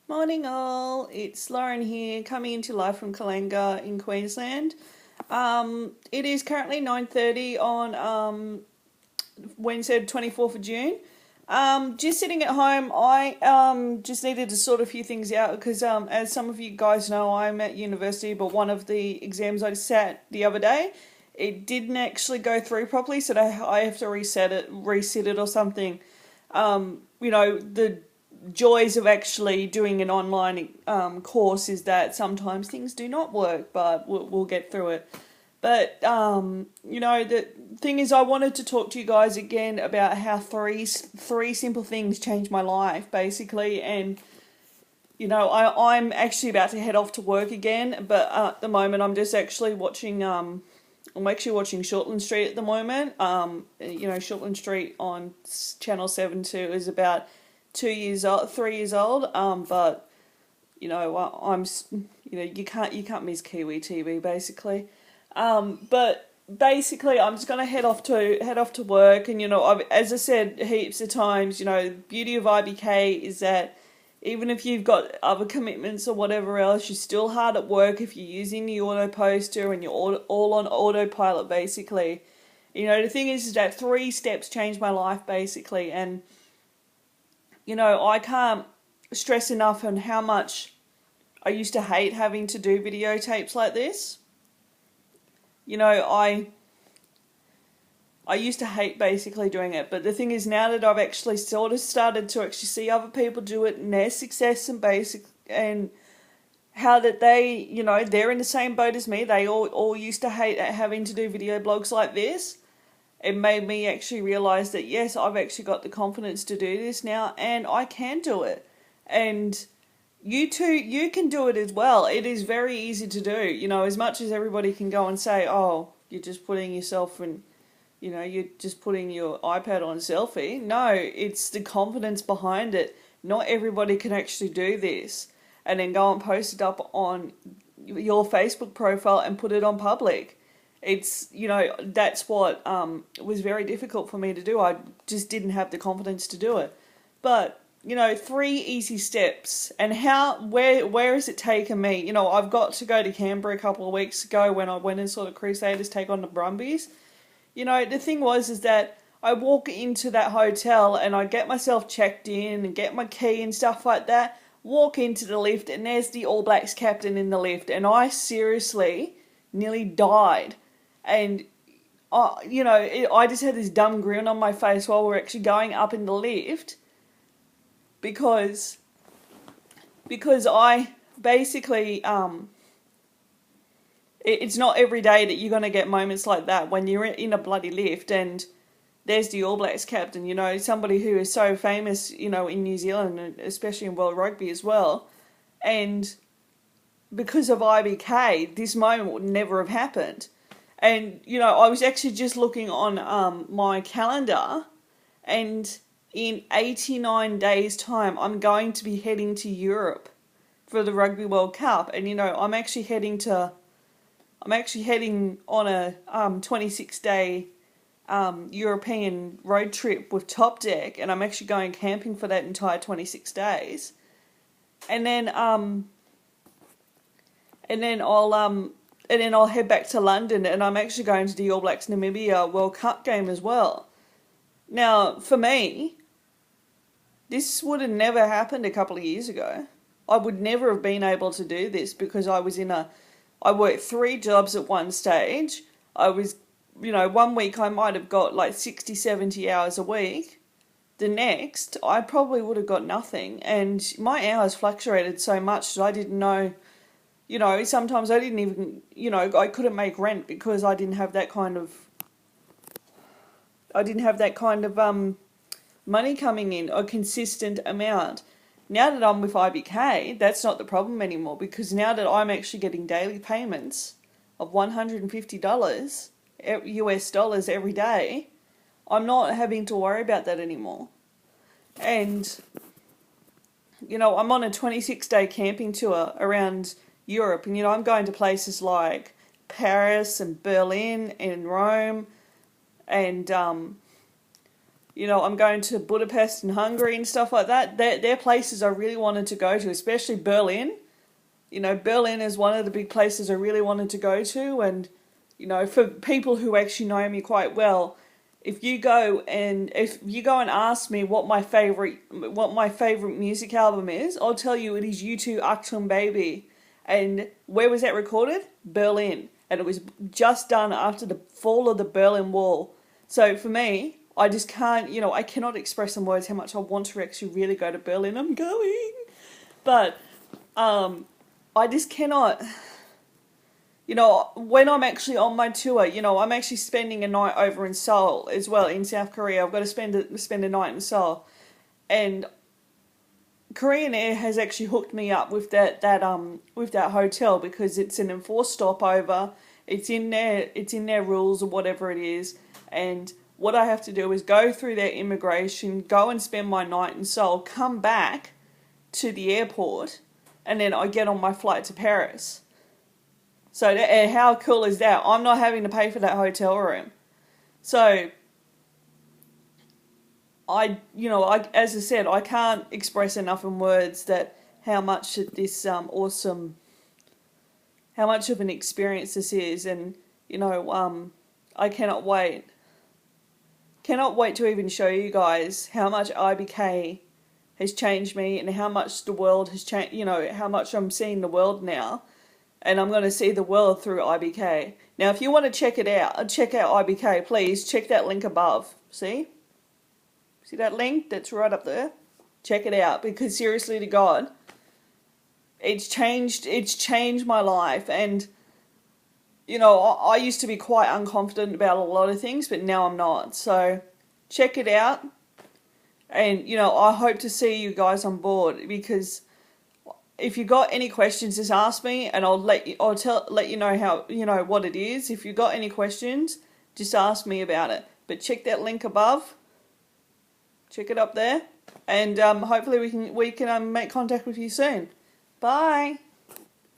Morning all, it's Lauren here coming into live from Kalinga in Queensland. It is currently 9:30 on Wednesday the 24th of June. Just sitting at home, I just needed to sort a few things out because as some of you guys know, I'm at university, but one of the exams I sat the other day, it didn't actually go through properly, so I have to reset it or something. The joys of actually doing an online course is that sometimes things do not work, but we'll get through it. But the thing is, I wanted to talk to you guys again about how three simple things changed my life, basically. And I'm actually about to head off to work again, but at the moment, I'm just actually watching. I'm actually watching Shortland Street at the moment. Shortland Street on Channel 7 2 is about 2 years old, 3 years old. But I'm you can't miss Kiwi TV basically. But basically, I'm just gonna head off to work, and as I said heaps of times, the beauty of IBK is that even if you've got other commitments or whatever else, you're still hard at work if you're using the auto poster and you're all on autopilot basically. The thing is that 3 steps changed my life basically, and I can't stress enough on how much I used to hate having to do videotapes like this. I used to hate basically doing it, but the thing is now that I've actually sort of started to actually see other people do it and their success and how that they're in the same boat as me. They all used to hate having to do video blogs like this. It made me actually realize that yes, I've actually got the confidence to do this now and I can do it. And you too, you can do it as well. It is very easy to do. As much as everybody can go and say, oh, you're just putting yourself in, you're just putting your iPad on selfie. No, it's the confidence behind it. Not everybody can actually do this and then go and post it up on your Facebook profile and put it on public. That's what was very difficult for me to do. I just didn't have the confidence to do it. But 3 easy steps, and where has it taken me? I've got to go to Canberra a couple of weeks ago when I went and saw the Crusaders take on the Brumbies. The thing is that I walk into that hotel and I get myself checked in and get my key and stuff like that, walk into the lift, and there's the All Blacks captain in the lift, and I seriously nearly died. And I just had this dumb grin on my face while we're actually going up in the lift because I basically it's not every day that you're going to get moments like that when you're in a bloody lift and there's the All Blacks captain, somebody who is so famous, in New Zealand and especially in World Rugby as well. And because of IBK, this moment would never have happened. And, I was actually just looking on my calendar, and in 89 days' time, I'm going to be heading to Europe for the Rugby World Cup. And, I'm actually heading on a 26-day European road trip with Top Deck, and I'm actually going camping for that entire 26 days. And then I'll head back to London, and I'm actually going to the All Blacks Namibia World Cup game as well. Now, for me, this would have never happened a couple of years ago. I would never have been able to do this because I worked 3 jobs at one stage. I was, 1 week I might have got like 60, 70 hours a week. The next, I probably would have got nothing. And my hours fluctuated so much that I didn't know, sometimes I didn't even, I couldn't make rent because I didn't have that kind of money coming in, a consistent amount. Now that I'm with IBK, that's not the problem anymore because now that I'm actually getting daily payments of $150 US dollars every day, I'm not having to worry about that anymore. And, I'm on a 26-day camping tour around Europe, and, I'm going to places like Paris and Berlin and Rome and You know, I'm going to Budapest and Hungary and stuff like that. They're places I really wanted to go to, especially Berlin. You know, Berlin is one of the big places I really wanted to go to. And, you know, for people who actually know me quite well, if you go and ask me what my favorite music album is, I'll tell you it is U2 Achtung Baby. And where was that recorded? Berlin. And it was just done after the fall of the Berlin Wall. So for me, I just can't, you know, I cannot express in words how much I want to actually really go to Berlin. I'm going. But I just cannot, you know, when I'm actually on my tour, you know, I'm actually spending a night over in Seoul as well, in South Korea. I've got to spend a night in Seoul. And Korean Air has actually hooked me up with that hotel because it's an enforced stopover. It's in their rules or whatever it is. And what I have to do is go through their immigration, go and spend my night in Seoul, come back to the airport, and then I get on my flight to Paris. So how cool is that? I'm not having to pay for that hotel room. So as I said, I can't express enough in words that how much this awesome, how much of an experience this is, and you know, I cannot wait to even show you guys how much IBK has changed me and how much the world has changed. You know, how much I'm seeing the world now. And I'm going to see the world through IBK. Now, if you want to check out IBK, please check that link above. See that link? That's right up there. Check it out, because seriously to God, it's changed my life. And, you know, I used to be quite unconfident about a lot of things, but now I'm not. So check it out. And, you know, I hope to see you guys on board, because if you got any questions, just ask me, and I'll let you know how, you know, what it is. If you got any questions, just ask me about it. But check that link above. Check it up there, and hopefully we can make contact with you soon. Bye.